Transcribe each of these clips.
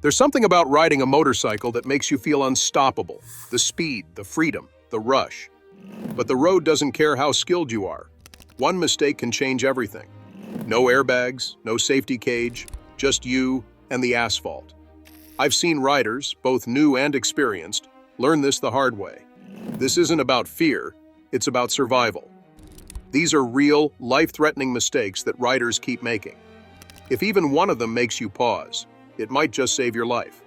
There's something about riding a motorcycle that makes you feel unstoppable. The speed, the freedom, the rush. But the road doesn't care how skilled you are. One mistake can change everything. No airbags, no safety cage, just you and the asphalt. I've seen riders, both new and experienced, learn this the hard way. This isn't about fear, it's about survival. These are real, life-threatening mistakes that riders keep making. If even one of them makes you pause, it might just save your life.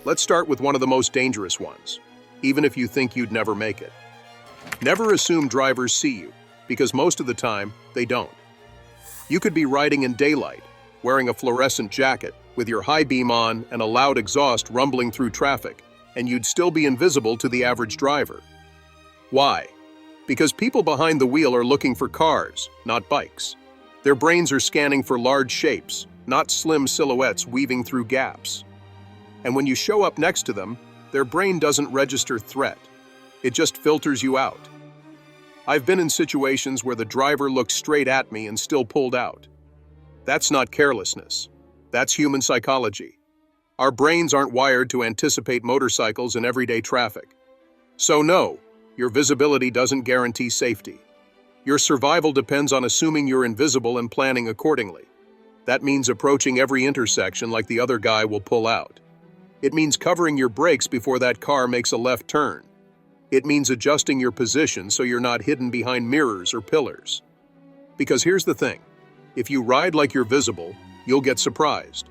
Let's start with one of the most dangerous ones, even if you think you'd never make it. Never assume drivers see you, because most of the time, they don't. You could be riding in daylight, wearing a fluorescent jacket, with your high beam on and a loud exhaust rumbling through traffic, and you'd still be invisible to the average driver. Why? Because people behind the wheel are looking for cars, not bikes. Their brains are scanning for large shapes, not slim silhouettes weaving through gaps. And when you show up next to them, their brain doesn't register threat. It just filters you out. I've been in situations where the driver looked straight at me and still pulled out. That's not carelessness. That's human psychology. Our brains aren't wired to anticipate motorcycles in everyday traffic. So no, your visibility doesn't guarantee safety. Your survival depends on assuming you're invisible and planning accordingly. That means approaching every intersection like the other guy will pull out. It means covering your brakes before that car makes a left turn. It means adjusting your position so you're not hidden behind mirrors or pillars. Because here's the thing, if you ride like you're visible, you'll get surprised.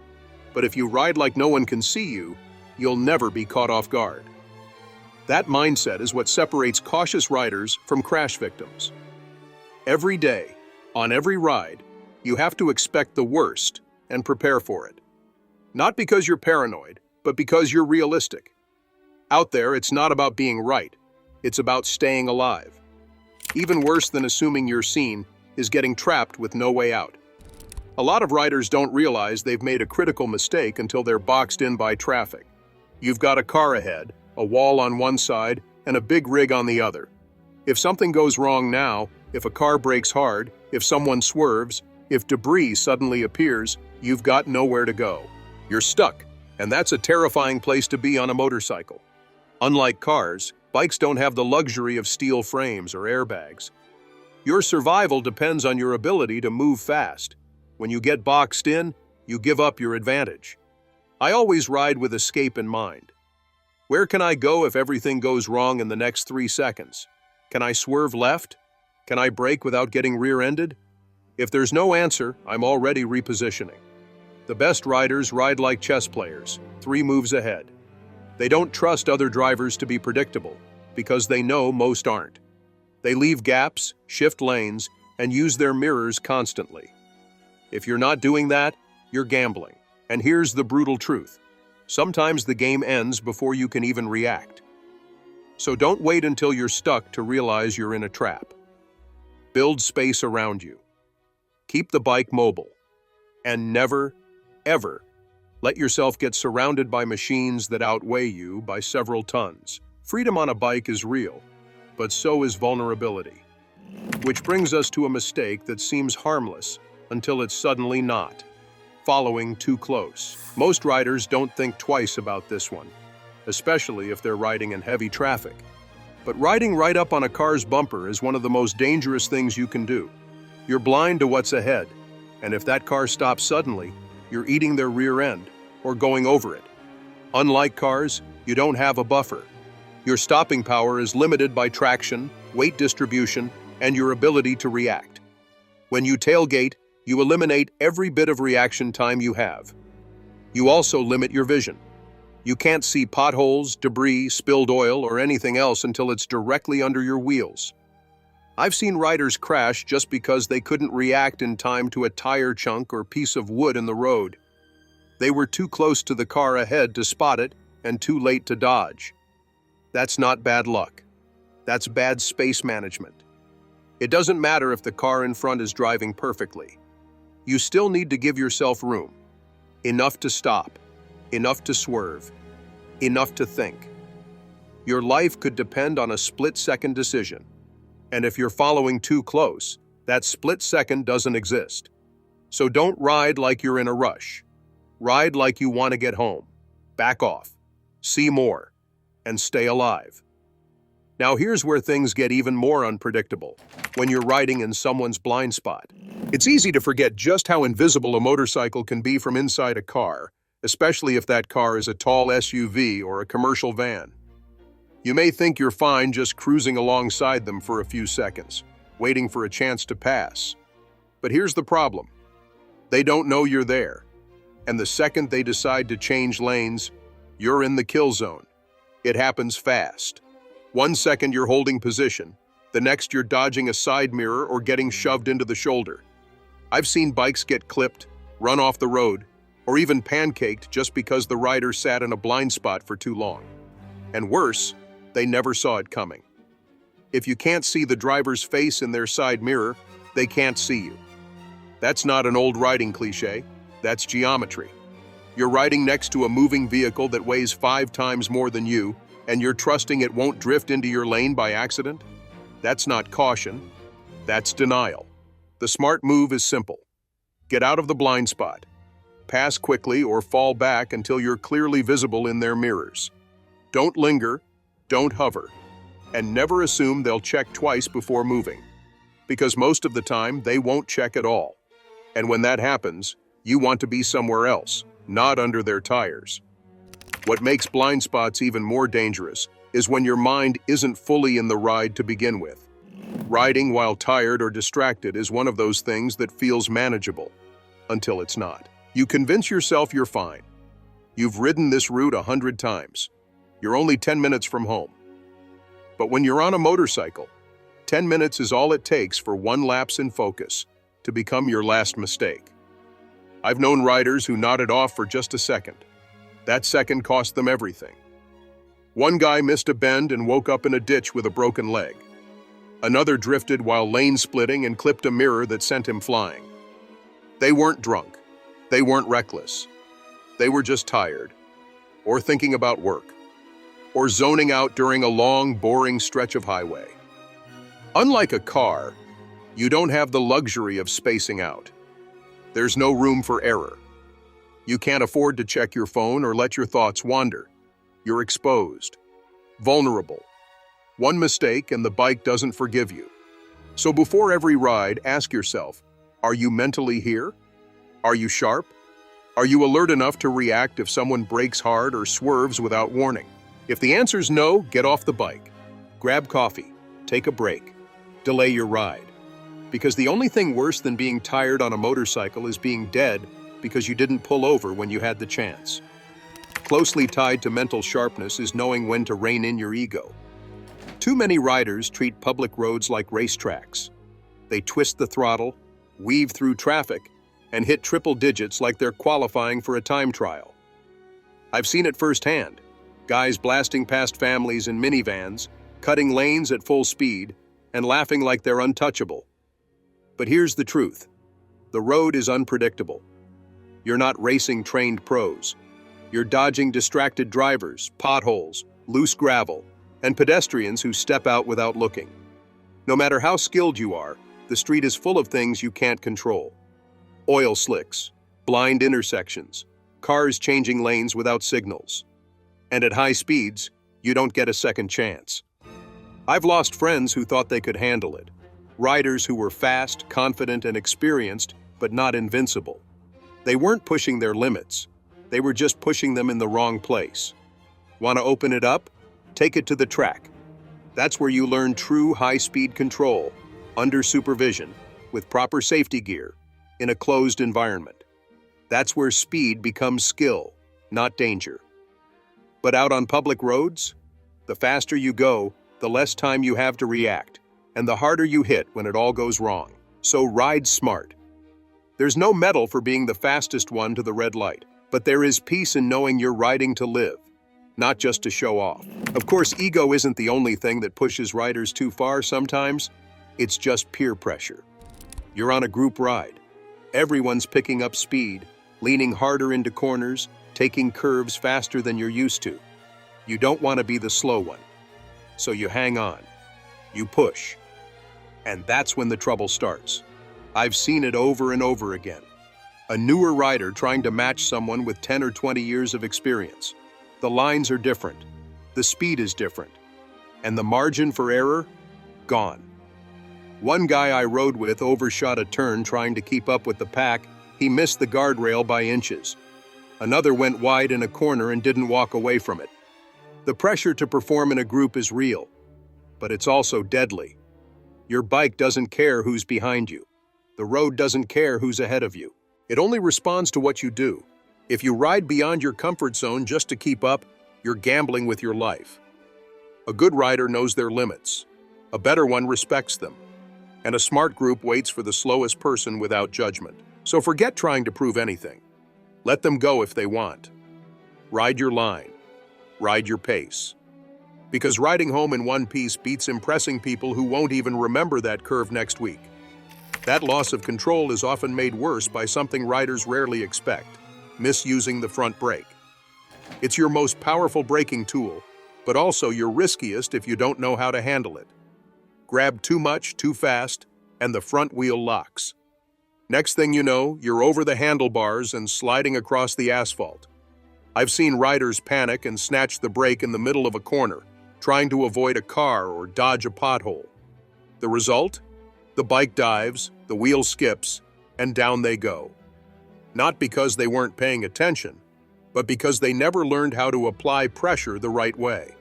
But if you ride like no one can see you, you'll never be caught off guard. That mindset is what separates cautious riders from crash victims. Every day, on every ride, you have to expect the worst and prepare for it. Not because you're paranoid, but because you're realistic. Out there, it's not about being right. It's about staying alive. Even worse than assuming you're seen is getting trapped with no way out. A lot of riders don't realize they've made a critical mistake until they're boxed in by traffic. You've got a car ahead, a wall on one side, and a big rig on the other. If something goes wrong now, if a car brakes hard, if someone swerves, if debris suddenly appears, you've got nowhere to go. You're stuck, and that's a terrifying place to be on a motorcycle. Unlike cars, bikes don't have the luxury of steel frames or airbags. Your survival depends on your ability to move fast. When you get boxed in, you give up your advantage. I always ride with escape in mind. Where can I go if everything goes wrong in the next 3 seconds? Can I swerve left? Can I brake without getting rear-ended? If there's no answer, I'm already repositioning. The best riders ride like chess players, 3 moves ahead. They don't trust other drivers to be predictable, because they know most aren't. They leave gaps, shift lanes, and use their mirrors constantly. If you're not doing that, you're gambling. And here's the brutal truth. Sometimes the game ends before you can even react. So don't wait until you're stuck to realize you're in a trap. Build space around you. Keep the bike mobile. And never, ever, let yourself get surrounded by machines that outweigh you by several tons. Freedom on a bike is real, but so is vulnerability. Which brings us to a mistake that seems harmless until it's suddenly not. Following too close. Most riders don't think twice about this one, especially if they're riding in heavy traffic. But riding right up on a car's bumper is one of the most dangerous things you can do. You're blind to what's ahead, and if that car stops suddenly, you're eating their rear end or going over it. Unlike cars, you don't have a buffer. Your stopping power is limited by traction, weight distribution, and your ability to react. When you tailgate, you eliminate every bit of reaction time you have. You also limit your vision. You can't see potholes, debris, spilled oil, or anything else until it's directly under your wheels. I've seen riders crash just because they couldn't react in time to a tire chunk or piece of wood in the road. They were too close to the car ahead to spot it and too late to dodge. That's not bad luck. That's bad space management. It doesn't matter if the car in front is driving perfectly. You still need to give yourself room. Enough to stop. Enough to swerve. Enough to think. Your life could depend on a split-second decision. And if you're following too close, that split second doesn't exist. So don't ride like you're in a rush. Ride like you want to get home. Back off, see more, and stay alive. Now here's where things get even more unpredictable. When you're riding in someone's blind spot. It's easy to forget just how invisible a motorcycle can be from inside a car, especially if that car is a tall SUV or a commercial van. You may think you're fine just cruising alongside them for a few seconds, waiting for a chance to pass. But here's the problem. They don't know you're there. And the second they decide to change lanes, you're in the kill zone. It happens fast. 1 second you're holding position, the next you're dodging a side mirror or getting shoved into the shoulder. I've seen bikes get clipped, run off the road, or even pancaked just because the rider sat in a blind spot for too long. And worse, they never saw it coming. If you can't see the driver's face in their side mirror, they can't see you. That's not an old riding cliche, that's geometry. You're riding next to a moving vehicle that weighs 5 times more than you, and you're trusting it won't drift into your lane by accident? That's not caution, that's denial. The smart move is simple. Get out of the blind spot. Pass quickly or fall back until you're clearly visible in their mirrors. Don't linger, don't hover, and never assume they'll check twice before moving, because most of the time they won't check at all. And when that happens, you want to be somewhere else, not under their tires. What makes blind spots even more dangerous is when your mind isn't fully in the ride to begin with. Riding while tired or distracted is one of those things that feels manageable, until it's not. You convince yourself you're fine. You've ridden this route 100 times. You're only 10 minutes from home. But when you're on a motorcycle, 10 minutes is all it takes for one lapse in focus to become your last mistake. I've known riders who nodded off for just a second. That second cost them everything. One guy missed a bend and woke up in a ditch with a broken leg. Another drifted while lane splitting and clipped a mirror that sent him flying. They weren't drunk. They weren't reckless. They were just tired, or thinking about work, or zoning out during a long, boring stretch of highway. Unlike a car, you don't have the luxury of spacing out. There's no room for error. You can't afford to check your phone or let your thoughts wander. You're exposed, vulnerable. One mistake and the bike doesn't forgive you. So before every ride, ask yourself, are you mentally here? Are you sharp? Are you alert enough to react if someone brakes hard or swerves without warning? If the answer's no, get off the bike. Grab coffee, take a break, delay your ride. Because the only thing worse than being tired on a motorcycle is being dead because you didn't pull over when you had the chance. Closely tied to mental sharpness is knowing when to rein in your ego. Too many riders treat public roads like racetracks. They twist the throttle, weave through traffic, and hit triple digits like they're qualifying for a time trial. I've seen it firsthand. Guys blasting past families in minivans, cutting lanes at full speed, and laughing like they're untouchable. But here's the truth. The road is unpredictable. You're not racing trained pros. You're dodging distracted drivers, potholes, loose gravel, and pedestrians who step out without looking. No matter how skilled you are, the street is full of things you can't control. Oil slicks, blind intersections, cars changing lanes without signals. And at high speeds, you don't get a second chance. I've lost friends who thought they could handle it. Riders who were fast, confident, and experienced, but not invincible. They weren't pushing their limits. They were just pushing them in the wrong place. Want to open it up? Take it to the track. That's where you learn true high-speed control, under supervision, with proper safety gear, in a closed environment. That's where speed becomes skill, not danger. But out on public roads, the faster you go, the less time you have to react, and the harder you hit when it all goes wrong. So ride smart. There's no medal for being the fastest one to the red light, but there is peace in knowing you're riding to live, not just to show off. Of course, ego isn't the only thing that pushes riders too far sometimes. It's just peer pressure. You're on a group ride. Everyone's picking up speed, leaning harder into corners, taking curves faster than you're used to. You don't want to be the slow one. So you hang on. You push. And that's when the trouble starts. I've seen it over and over again. A newer rider trying to match someone with 10 or 20 years of experience. The lines are different. The speed is different. And the margin for error? Gone. One guy I rode with overshot a turn trying to keep up with the pack. He missed the guardrail by inches. Another went wide in a corner and didn't walk away from it. The pressure to perform in a group is real, but it's also deadly. Your bike doesn't care who's behind you. The road doesn't care who's ahead of you. It only responds to what you do. If you ride beyond your comfort zone just to keep up, you're gambling with your life. A good rider knows their limits. A better one respects them. And a smart group waits for the slowest person without judgment. So forget trying to prove anything. Let them go if they want. Ride your line. Ride your pace. Because riding home in one piece beats impressing people who won't even remember that curve next week. That loss of control is often made worse by something riders rarely expect: misusing the front brake. It's your most powerful braking tool, but also your riskiest if you don't know how to handle it. Grab too much, too fast, and the front wheel locks. Next thing you know, you're over the handlebars and sliding across the asphalt. I've seen riders panic and snatch the brake in the middle of a corner, trying to avoid a car or dodge a pothole. The result? The bike dives, the wheel skips, and down they go. Not because they weren't paying attention, but because they never learned how to apply pressure the right way.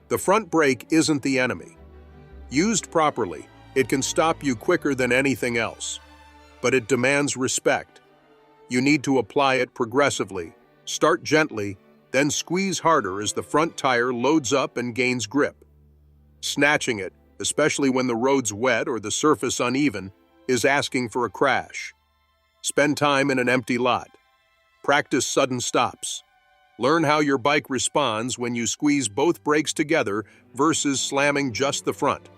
The front brake isn't the enemy. Used properly, it can stop you quicker than anything else. But it demands respect. You need to apply it progressively. Start gently, then squeeze harder as the front tire loads up and gains grip. Snatching it, especially when the road's wet or the surface uneven, is asking for a crash. Spend time in an empty lot. Practice sudden stops. Learn how your bike responds when you squeeze both brakes together versus slamming just the front.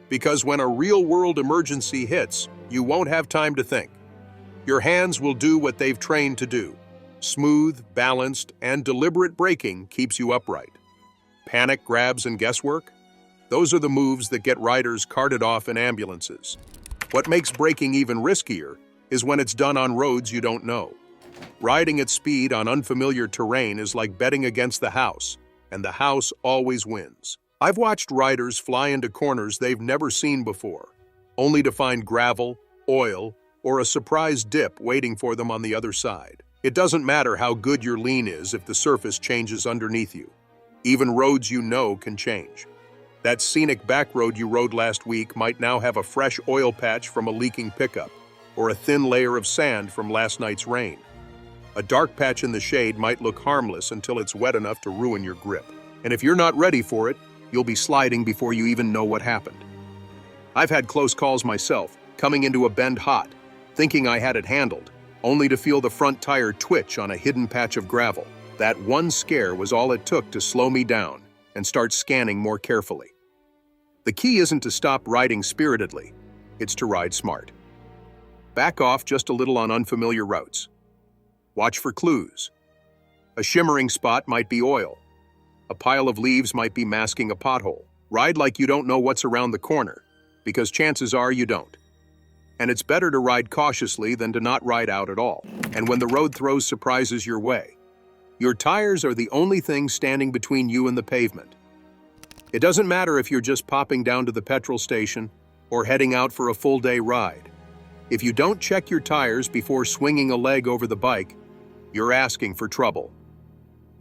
Because when a real-world emergency hits, you won't have time to think. Your hands will do what they've trained to do. Smooth, balanced, and deliberate braking keeps you upright. Panic grabs and guesswork? Those are the moves that get riders carted off in ambulances. What makes braking even riskier is when it's done on roads you don't know. Riding at speed on unfamiliar terrain is like betting against the house, and the house always wins. I've watched riders fly into corners they've never seen before, only to find gravel, oil, or a surprise dip waiting for them on the other side. It doesn't matter how good your lean is if the surface changes underneath you. Even roads you know can change. That scenic back road you rode last week might now have a fresh oil patch from a leaking pickup, or a thin layer of sand from last night's rain. A dark patch in the shade might look harmless until it's wet enough to ruin your grip. And if you're not ready for it, you'll be sliding before you even know what happened. I've had close calls myself, coming into a bend hot, thinking I had it handled, only to feel the front tire twitch on a hidden patch of gravel. That one scare was all it took to slow me down and start scanning more carefully. The key isn't to stop riding spiritedly, it's to ride smart. Back off just a little on unfamiliar routes. Watch for clues. A shimmering spot might be oil. A pile of leaves might be masking a pothole. Ride like you don't know what's around the corner, because chances are you don't. And it's better to ride cautiously than to not ride out at all. And when the road throws surprises your way, your tires are the only thing standing between you and the pavement. It doesn't matter if you're just popping down to the petrol station or heading out for a full-day ride. If you don't check your tires before swinging a leg over the bike, you're asking for trouble.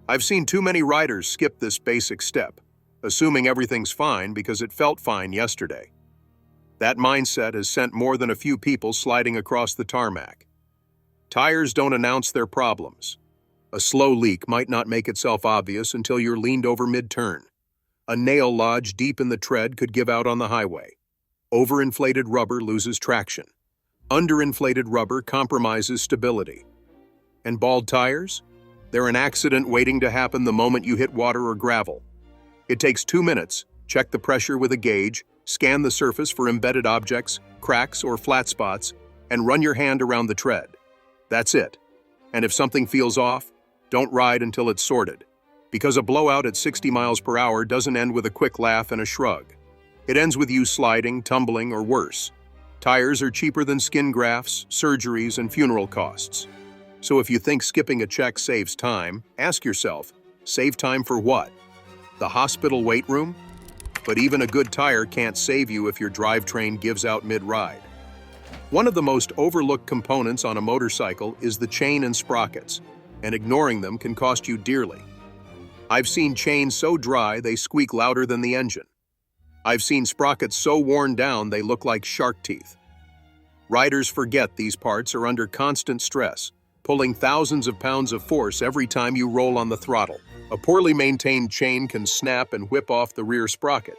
I've seen too many riders skip this basic step, assuming everything's fine because it felt fine yesterday. That mindset has sent more than a few people sliding across the tarmac. Tires don't announce their problems. A slow leak might not make itself obvious until you're leaned over mid-turn. A nail lodge deep in the tread could give out on the highway. Overinflated rubber loses traction. Underinflated rubber compromises stability. And bald tires? They're an accident waiting to happen the moment you hit water or gravel. It takes 2 minutes, check the pressure with a gauge, scan the surface for embedded objects, cracks, or flat spots, and run your hand around the tread. That's it. And if something feels off, don't ride until it's sorted. Because a blowout at 60 miles per hour doesn't end with a quick laugh and a shrug. It ends with you sliding, tumbling, or worse. Tires are cheaper than skin grafts, surgeries, and funeral costs. So if you think skipping a check saves time, ask yourself, Save time for what? The hospital wait room? But even a good tire can't save you if your drivetrain gives out mid-ride. One of the most overlooked components on a motorcycle is the chain and sprockets, and ignoring them can cost you dearly. I've seen chains so dry they squeak louder than the engine. I've seen sprockets so worn down they look like shark teeth. Riders forget these parts are under constant stress, pulling thousands of pounds of force every time you roll on the throttle. A poorly maintained chain can snap and whip off the rear sprocket.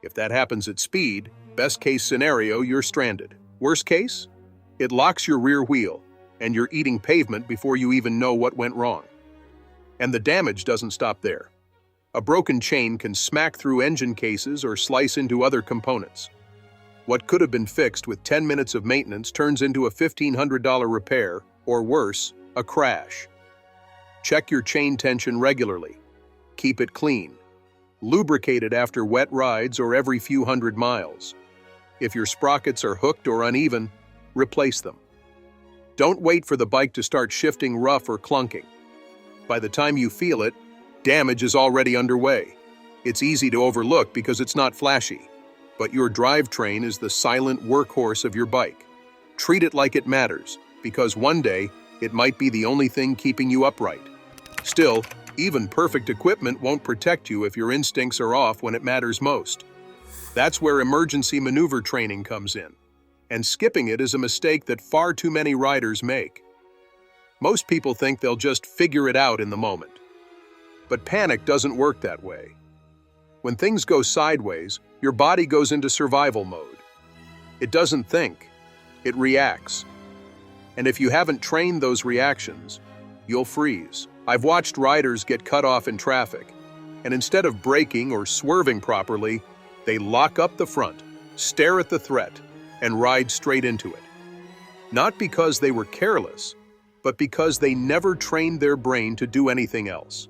If that happens at speed, best case scenario, you're stranded. Worst case? It locks your rear wheel, and you're eating pavement before you even know what went wrong. And the damage doesn't stop there. A broken chain can smack through engine cases or slice into other components. What could have been fixed with 10 minutes of maintenance turns into a $1,500 repair, or worse, a crash. Check your chain tension regularly. Keep it clean. Lubricate it after wet rides or every few hundred miles. If your sprockets are hooked or uneven, replace them. Don't wait for the bike to start shifting rough or clunking. By the time you feel it, damage is already underway. It's easy to overlook because it's not flashy, but your drivetrain is the silent workhorse of your bike. Treat it like it matters, because one day, it might be the only thing keeping you upright. Still, even perfect equipment won't protect you if your instincts are off when it matters most. That's where emergency maneuver training comes in, and skipping it is a mistake that far too many riders make. Most people think they'll just figure it out in the moment. But panic doesn't work that way. When things go sideways, your body goes into survival mode. It doesn't think, it reacts. And if you haven't trained those reactions, you'll freeze. I've watched riders get cut off in traffic, and instead of braking or swerving properly, they lock up the front, stare at the threat, and ride straight into it. Not because they were careless, but because they never trained their brain to do anything else.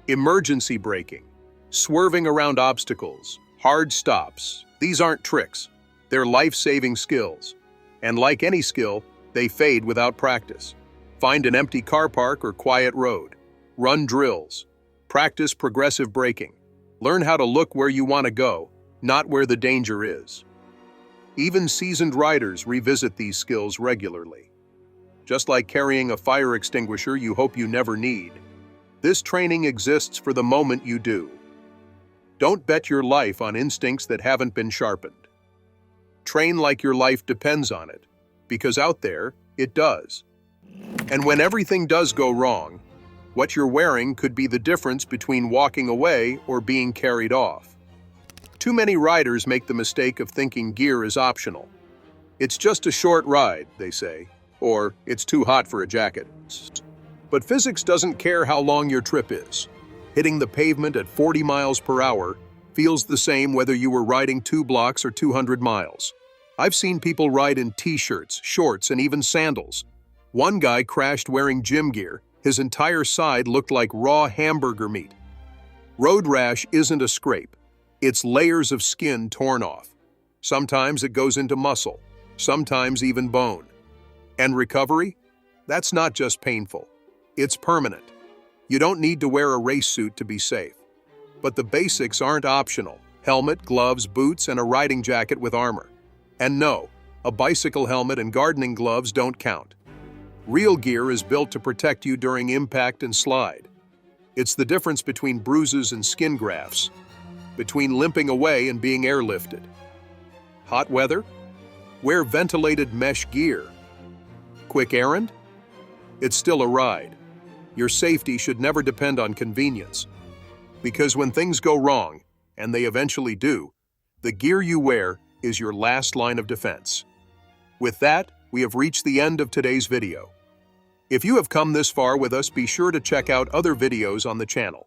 Emergency braking, swerving around obstacles, hard stops, these aren't tricks. They're life-saving skills. And like any skill, they fade without practice. Find an empty car park or quiet road. Run drills. Practice progressive braking. Learn how to look where you want to go, not where the danger is. Even seasoned riders revisit these skills regularly. Just like carrying a fire extinguisher you hope you never need, this training exists for the moment you do. Don't bet your life on instincts that haven't been sharpened. Train like your life depends on it, because out there, it does. And when everything does go wrong, what you're wearing could be the difference between walking away or being carried off. Too many riders make the mistake of thinking gear is optional. It's just a short ride, they say, or it's too hot for a jacket. But physics doesn't care how long your trip is. Hitting the pavement at 40 miles per hour feels the same whether you were riding 2 blocks or 200 miles. I've seen people ride in t-shirts, shorts, and even sandals. One guy crashed wearing gym gear. His entire side looked like raw hamburger meat. Road rash isn't a scrape. It's layers of skin torn off. Sometimes it goes into muscle, sometimes even bone. And recovery? That's not just painful. It's permanent. You don't need to wear a race suit to be safe. But the basics aren't optional. Helmet, gloves, boots, and a riding jacket with armor. And no, a bicycle helmet and gardening gloves don't count. Real gear is built to protect you during impact and slide. It's the difference between bruises and skin grafts, between limping away and being airlifted. Hot weather? Wear ventilated mesh gear. Quick errand? It's still a ride. Your safety should never depend on convenience. Because when things go wrong, and they eventually do, the gear you wear is your last line of defense. With that, we have reached the end of today's video. If you have come this far with us, be sure to check out other videos on the channel.